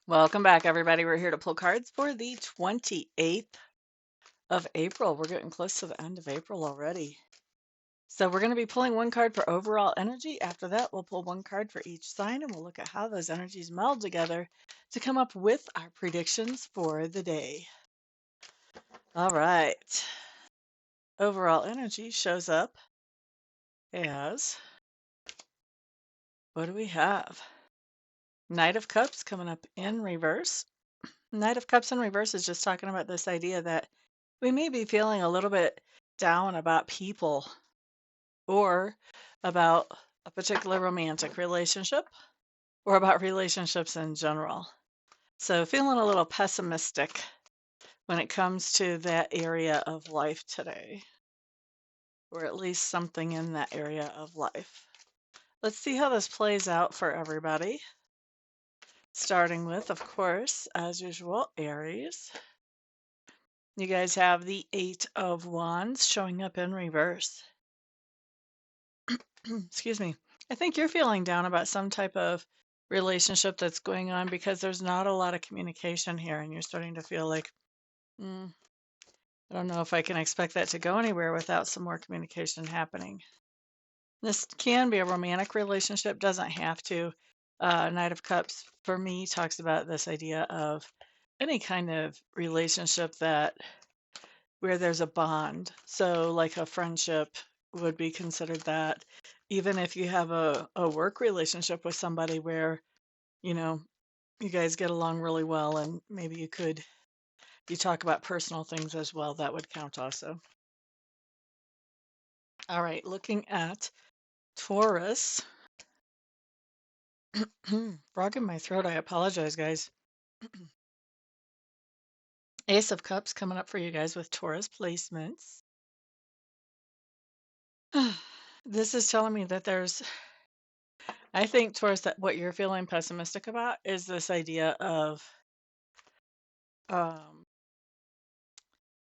Welcome back, everybody. We're here to pull cards for the 28th of April. We're getting close to the end of April already. So we're going to be pulling one card for overall energy. After that, we'll pull one card for each sign, and we'll look at how those energies meld together to come up with our predictions for the day. All right. Overall energy shows up as, what do we have? Knight of Cups coming up in reverse. Knight of Cups in reverse is just talking about this idea that we may be feeling a little bit down about people or about a particular romantic relationship or about relationships in general. So, feeling a little pessimistic when it comes to that area of life today, or at least something in that area of life. Let's see how this plays out for everybody. Starting with, of course, as usual, Aries. You guys have the Eight of Wands showing up in reverse. Excuse me. I think you're feeling down about some type of relationship that's going on because there's not a lot of communication here, and you're starting to feel like, "Mm, I don't know if I can expect that to go anywhere without some more communication happening." This can be a romantic relationship, doesn't have to. Knight of Cups, for me, talks about this idea of any kind of relationship that where there's a bond. So, like a friendship would be considered that. Even if you have a work relationship with somebody where, you know, you guys get along really well and maybe you talk about personal things as well, that would count also. All right, looking at Taurus. Frog in my throat, I apologize, guys. Ace of Cups coming up for you guys with Taurus placements. This is telling me that I think, Taurus, that what you're feeling pessimistic about is this idea of, um,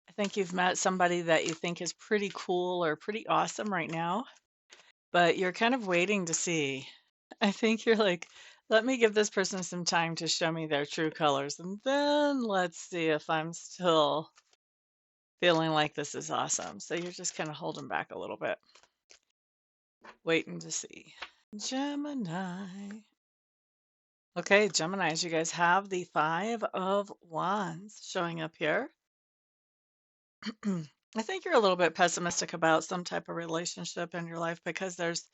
I think you've met somebody that you think is pretty cool or pretty awesome right now, but you're kind of waiting to see. I think you're like, let me give this person some time to show me their true colors, and then let's see if I'm still feeling like this is awesome. So you're just kind of holding back a little bit, waiting to see. Gemini. Okay, Geminis, you guys have the Five of Wands showing up here. I think you're a little bit pessimistic about some type of relationship in your life because there's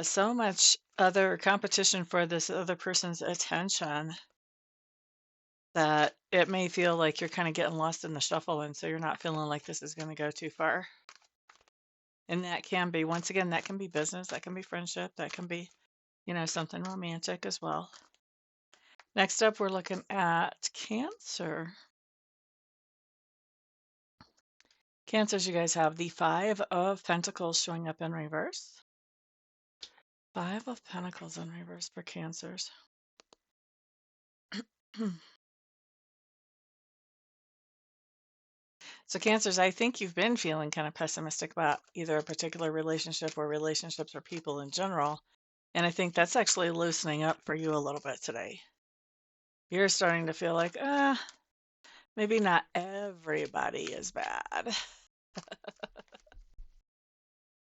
so much other competition for this other person's attention that it may feel like you're kind of getting lost in the shuffle. And so you're not feeling like this is going to go too far. And that can be, once again, that can be business, that can be friendship, that can be, something romantic as well. Next up, we're looking at Cancer. Cancers, you guys have the Five of Pentacles showing up in reverse. Five of Pentacles in reverse for Cancers. So, Cancers, I think you've been feeling kind of pessimistic about either a particular relationship or relationships or people in general. And I think that's actually loosening up for you a little bit today. You're starting to feel like, maybe not everybody is bad.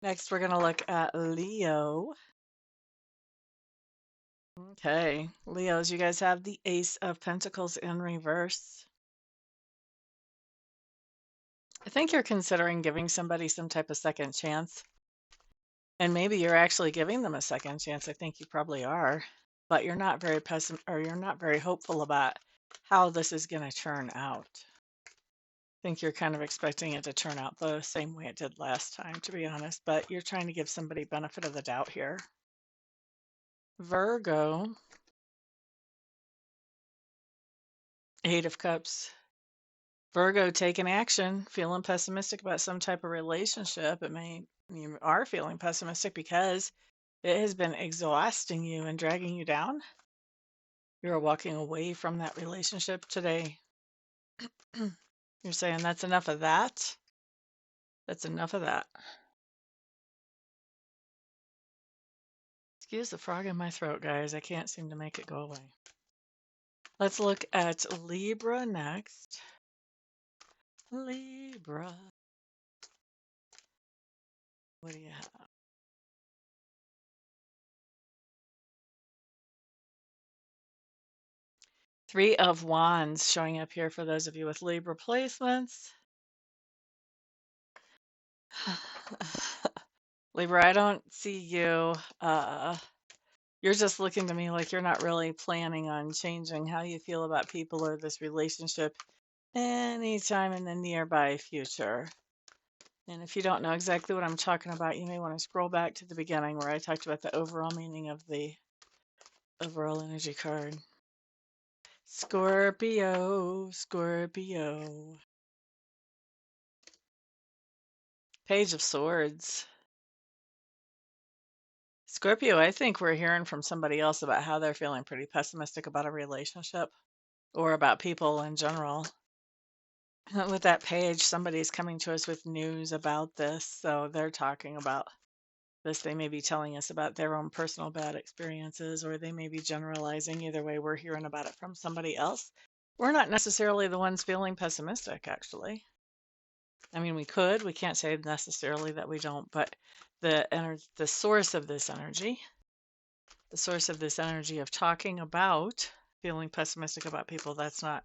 Next, we're going to look at Leo. Okay, Leos, you guys have the Ace of Pentacles in reverse. I think you're considering giving somebody some type of second chance. And maybe you're actually giving them a second chance. I think you probably are. But you're not very you're not very hopeful about how this is going to turn out. I think you're kind of expecting it to turn out the same way it did last time, to be honest. But you're trying to give somebody benefit of the doubt here. Virgo. Eight of Cups. Virgo taking action, feeling pessimistic about some type of relationship. You are feeling pessimistic because it has been exhausting you and dragging you down. You're walking away from that relationship today. You're saying that's enough of that. That's enough of that. Excuse the frog in my throat, guys. I can't seem to make it go away. Let's look at Libra next. Libra. What do you have? Three of Wands showing up here for those of you with Libra placements. Libra, I don't see you. You're just looking to me like you're not really planning on changing how you feel about people or this relationship anytime in the nearby future. And if you don't know exactly what I'm talking about, you may want to scroll back to the beginning where I talked about the overall meaning of the overall energy card. Scorpio, Scorpio. Page of Swords. Scorpio, I think we're hearing from somebody else about how they're feeling pretty pessimistic about a relationship or about people in general. With that page, somebody's coming to us with news about this, so they're talking about this. They may be telling us about their own personal bad experiences, or they may be generalizing. Either way, we're hearing about it from somebody else. We're not necessarily the ones feeling pessimistic, actually. I mean, we can't say necessarily that we don't, but the source of this energy, of talking about feeling pessimistic about people, that's not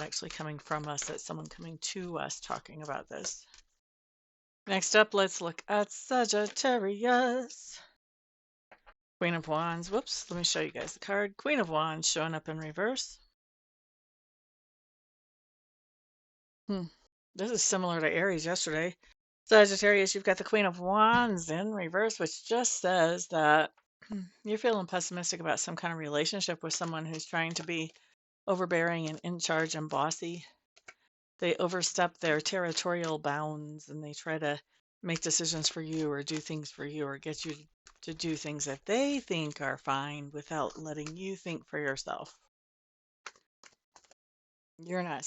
actually coming from us. That's someone coming to us talking about this. Next up, let's look at Sagittarius. Queen of Wands. Whoops, let me show you guys the card. Queen of Wands showing up in reverse. This is similar to Aries yesterday. Sagittarius, you've got the Queen of Wands in reverse, which just says that you're feeling pessimistic about some kind of relationship with someone who's trying to be overbearing and in charge and bossy. They overstep their territorial bounds and they try to make decisions for you or do things for you or get you to do things that they think are fine without letting you think for yourself. You're not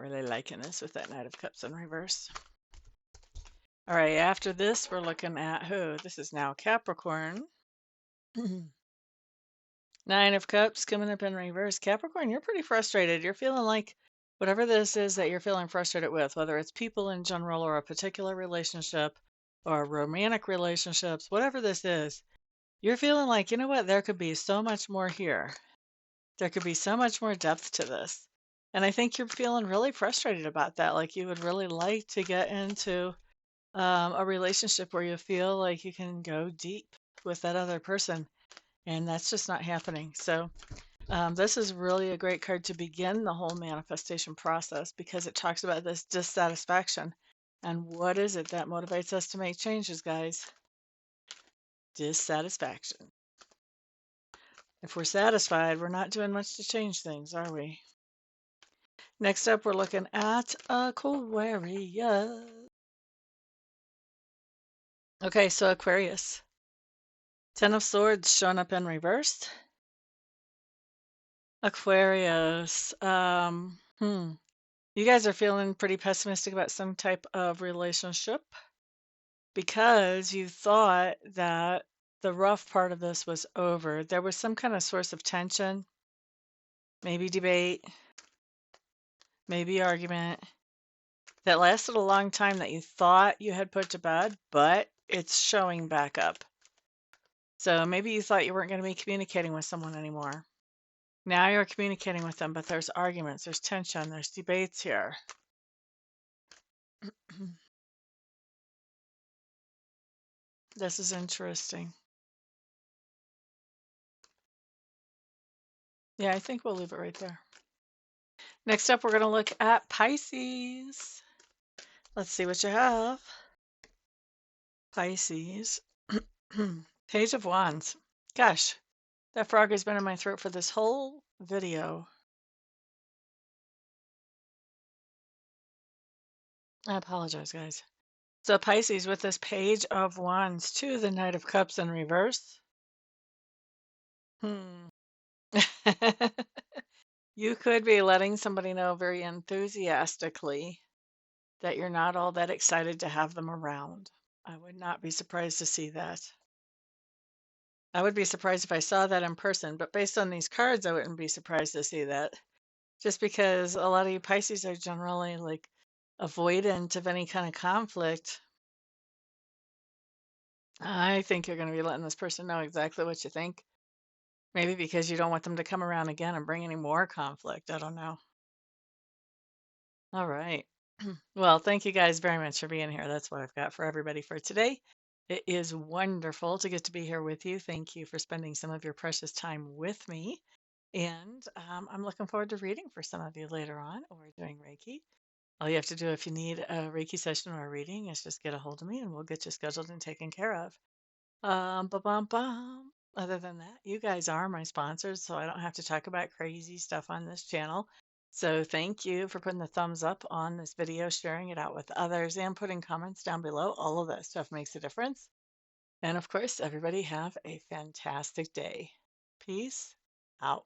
really liking this with that Knight of Cups in reverse. All right, after this, we're looking at who? This is now Capricorn. Nine of Cups coming up in reverse. Capricorn, you're pretty frustrated. You're feeling like whatever this is that you're feeling frustrated with, whether it's people in general or a particular relationship or romantic relationships, whatever this is, you're feeling like, you know what, there could be so much more here. There could be so much more depth to this. And I think you're feeling really frustrated about that. Like you would really like to get into a relationship where you feel like you can go deep with that other person. And that's just not happening. So this is really a great card to begin the whole manifestation process because it talks about this dissatisfaction. And what is it that motivates us to make changes, guys? Dissatisfaction. If we're satisfied, we're not doing much to change things, are we? Next up, we're looking at Aquarius. Okay, so Aquarius. Ten of Swords showing up in reverse. Aquarius. You guys are feeling pretty pessimistic about some type of relationship because you thought that the rough part of this was over. There was some kind of source of tension, maybe debate, maybe argument that lasted a long time that you thought you had put to bed, but it's showing back up. So maybe you thought you weren't going to be communicating with someone anymore. Now you're communicating with them, but there's arguments, there's tension, there's debates here. This is interesting. Yeah, I think we'll leave it right there. Next up, we're going to look at Pisces. Let's see what you have. Pisces. Page of Wands. Gosh, that frog has been in my throat for this whole video. I apologize, guys. So Pisces with this Page of Wands to the Knight of Cups in reverse. You could be letting somebody know very enthusiastically that you're not all that excited to have them around. I would not be surprised to see that. I would be surprised if I saw that in person, but based on these cards, I wouldn't be surprised to see that. Just because a lot of you Pisces are generally like avoidant of any kind of conflict. I think you're going to be letting this person know exactly what you think. Maybe because you don't want them to come around again and bring any more conflict. I don't know. All right. Well, thank you guys very much for being here. That's what I've got for everybody for today. It is wonderful to get to be here with you. Thank you for spending some of your precious time with me. And I'm looking forward to reading for some of you later on or doing Reiki. All you have to do if you need a Reiki session or a reading is just get a hold of me and we'll get you scheduled and taken care of. Ba-bum-bum. Other than that, you guys are my sponsors, so I don't have to talk about crazy stuff on this channel. So thank you for putting the thumbs up on this video, sharing it out with others, and putting comments down below. All of that stuff makes a difference. And of course, everybody have a fantastic day. Peace out.